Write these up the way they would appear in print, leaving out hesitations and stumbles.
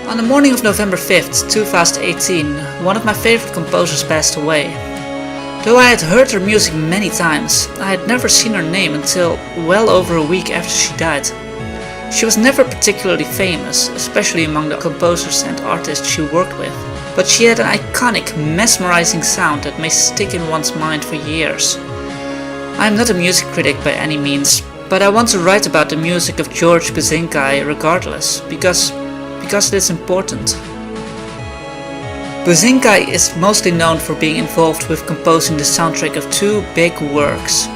On the morning of November 5th, 2018, one of my favorite composers passed away. Though I had heard her music many times, I had never seen her name until well over a week after she died. She was never particularly famous, especially among the composers and artists she worked with, but she had an iconic, mesmerizing sound that may stick in one's mind for years. I am not a music critic by any means, but I want to write about the music of Jersh Buzinkai regardless, because it is important. Buzinkai is mostly known for being involved with composing the soundtrack of two big works.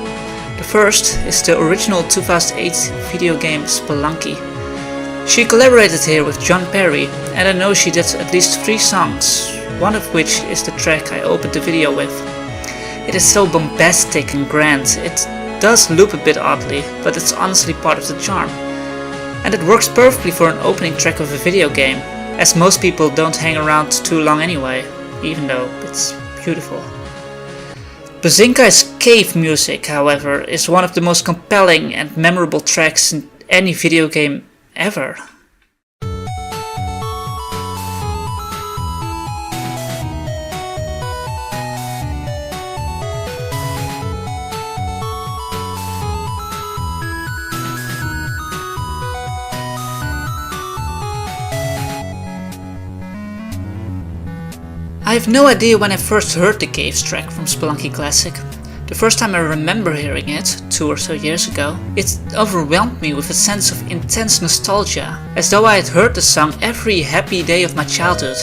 The first is the original 2008 video game Spelunky. She collaborated here with John Perry, and I know she did at least 3 songs, one of which is the track I opened the video with. It is so bombastic and grand, it does loop a bit oddly, but it's honestly part of the charm. And it works perfectly for an opening track of a video game, as most people don't hang around too long anyway, even though it's beautiful. Bazinga's cave music, however, is one of the most compelling and memorable tracks in any video game ever. I have no idea when I first heard the Caves track from Spelunky Classic. The first time I remember hearing it, 2 or so years ago, it overwhelmed me with a sense of intense nostalgia, as though I had heard the song every happy day of my childhood.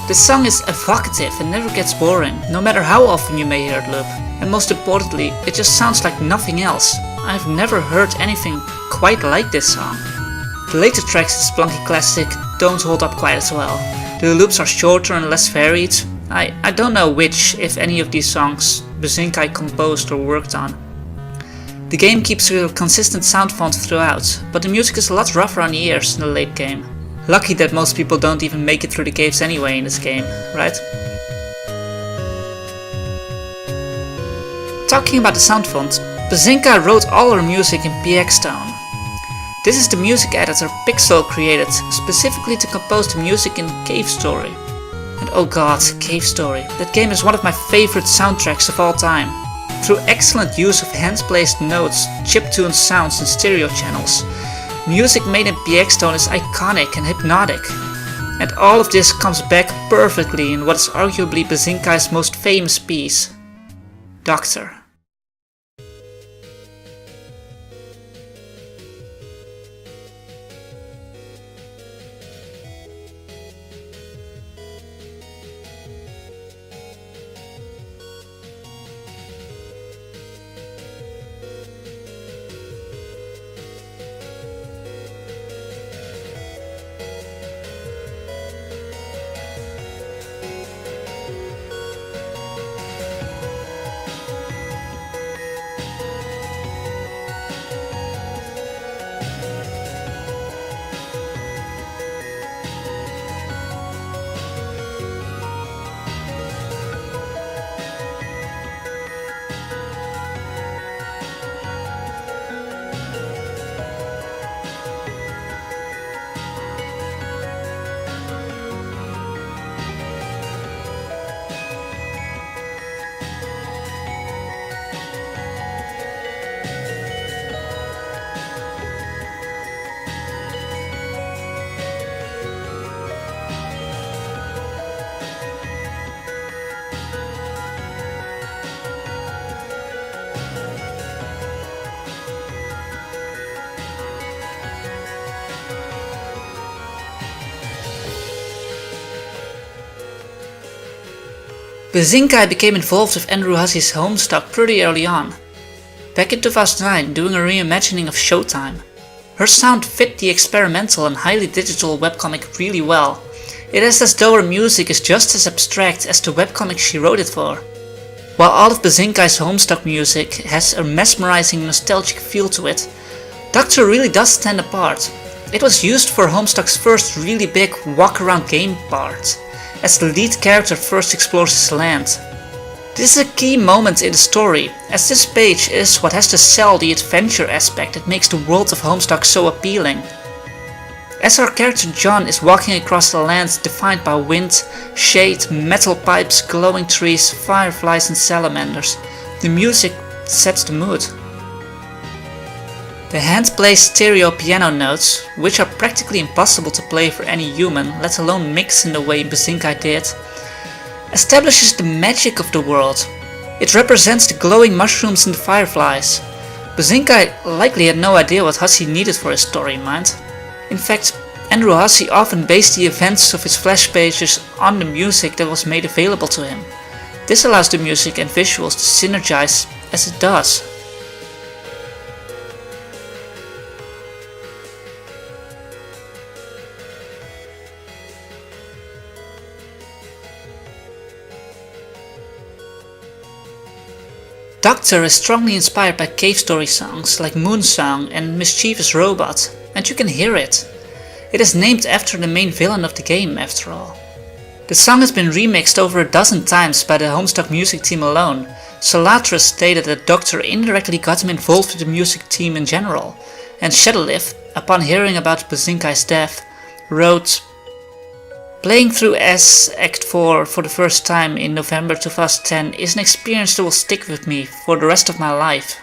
The song is evocative and never gets boring, no matter how often you may hear it loop. And most importantly, it just sounds like nothing else. I've never heard anything quite like this song. The later tracks in Spelunky Classic don't hold up quite as well. The loops are shorter and less varied. I don't know which, if any of these songs, Buzinkai composed or worked on. The game keeps a consistent sound font throughout, but the music is a lot rougher on the ears in the late game. Lucky that most people don't even make it through the caves anyway in this game, right? Talking about the sound font, Bazinga wrote all her music in PX Tone. This is the music editor Pixel created specifically to compose the music in Cave Story. And oh god, Cave Story, that game is one of my favorite soundtracks of all time. Through excellent use of hand-placed notes, chiptune sounds and stereo channels, music made in PX Tone is iconic and hypnotic. And all of this comes back perfectly in what is arguably Buzinkai's most famous piece, Doctor. Buzinkai became involved with Andrew Hussey's Homestuck pretty early on. Back in 2009, doing a reimagining of Showtime. Her sound fit the experimental and highly digital webcomic really well. It is as though her music is just as abstract as the webcomic she wrote it for. While all of Buzinkai's Homestuck music has a mesmerizing nostalgic feel to it, Doctor really does stand apart. it was used for Homestuck's first really big walk-around game part, as the lead character first explores his land. This is a key moment in the story, as this page is what has to sell the adventure aspect that makes the world of Homestuck so appealing. As our character John is walking across the land defined by wind, shade, metal pipes, glowing trees, fireflies and salamanders, the music sets the mood. The hand-placed stereo piano notes, which are practically impossible to play for any human, let alone mix in the way Buzinkai did, establishes the magic of the world. It represents the glowing mushrooms and the fireflies. Buzinkai likely had no idea what Hussey needed for his story, mind. In fact, Andrew Hussey often based the events of his flash pages on the music that was made available to him. This allows the music and visuals to synergize as it does. Doctor is strongly inspired by cave story songs like Moon Song and Mischievous Robot, and you can hear it. It is named after the main villain of the game, after all. The song has been remixed over a dozen times by the Homestuck music team alone. Solatris stated that Doctor indirectly got him involved with the music team in general, and Shadowlift, upon hearing about Buzinkai's death, wrote, "Playing through S Act 4 for the first time in November 2010 is an experience that will stick with me for the rest of my life."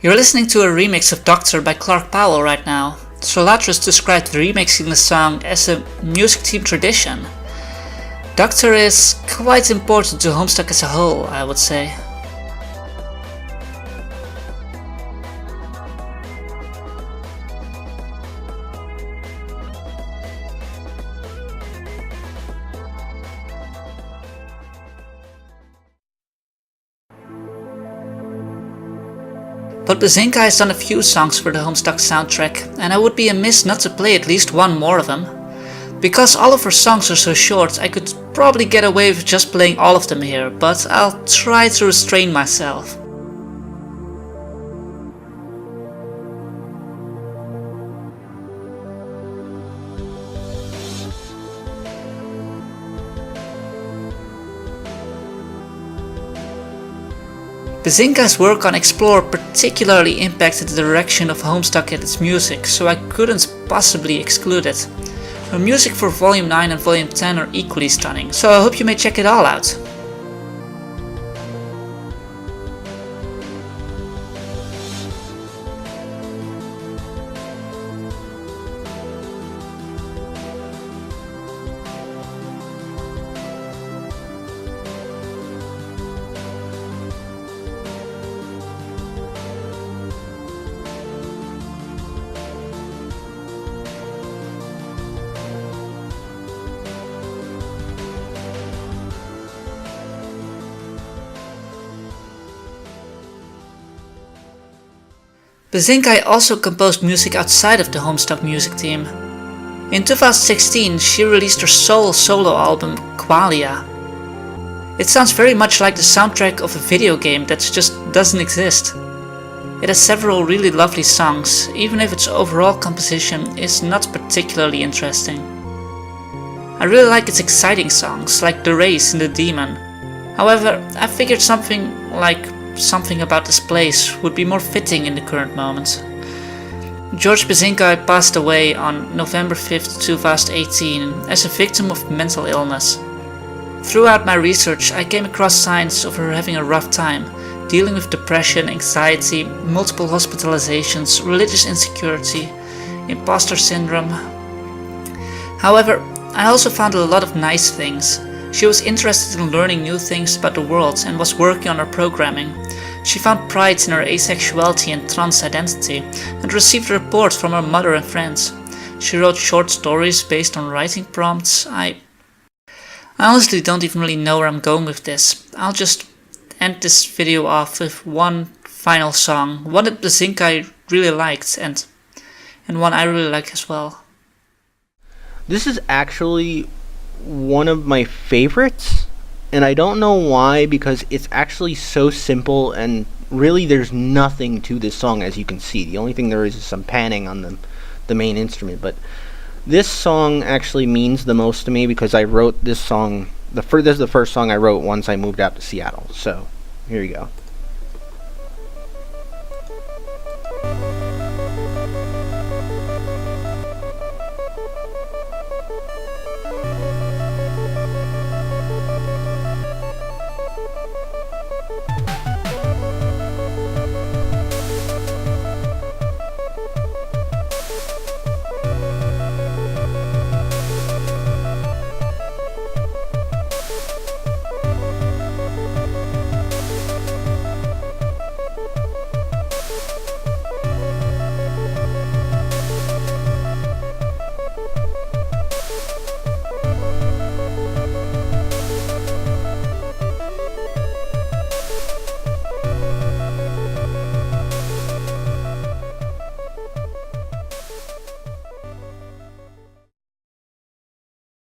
You're listening to a remix of Doctor by Clark Powell right now. Solatris described remixing the song as a music team tradition. Doctor is quite important to Homestuck as a whole, I would say. But Bazinga has done a few songs for the Homestuck soundtrack, and I would be amiss not to play at least one more of them. Because all of her songs are so short, I could probably get away with just playing all of them here, but I'll try to restrain myself. Bazinga's work on Explore particularly impacted the direction of Homestuck and its music, so I couldn't possibly exclude it. Her music for Volume 9 and Volume 10 are equally stunning, so I hope you may check it all out. Buzinkai also composed music outside of the Homestuck music team. In 2016, she released her solo album, Qualia. It sounds very much like the soundtrack of a video game that just doesn't exist. It has several really lovely songs, even if its overall composition is not particularly interesting. I really like its exciting songs, like The Race and The Demon. However, I figured something about this place would be more fitting in the current moment. George Buzinkai passed away on November 5th, 2018 as a victim of mental illness. Throughout my research, I came across signs of her having a rough time, dealing with depression, anxiety, multiple hospitalizations, religious insecurity, imposter syndrome. However, I also found a lot of nice things. She was interested in learning new things about the world and was working on her programming. She found pride in her asexuality and trans identity and received reports from her mother and friends. She wrote short stories based on writing prompts. I honestly don't even really know where I'm going with this. I'll just end this video off with one final song, one that Buzinkai really liked and one I really like as well. This is actually one of my favorites, and I don't know why, because it's actually so simple, and really there's nothing to this song, as you can see. The only thing there is some panning on the main instrument, but this song actually means the most to me because I wrote this song. This is the first song I wrote once I moved out to Seattle. So here you go.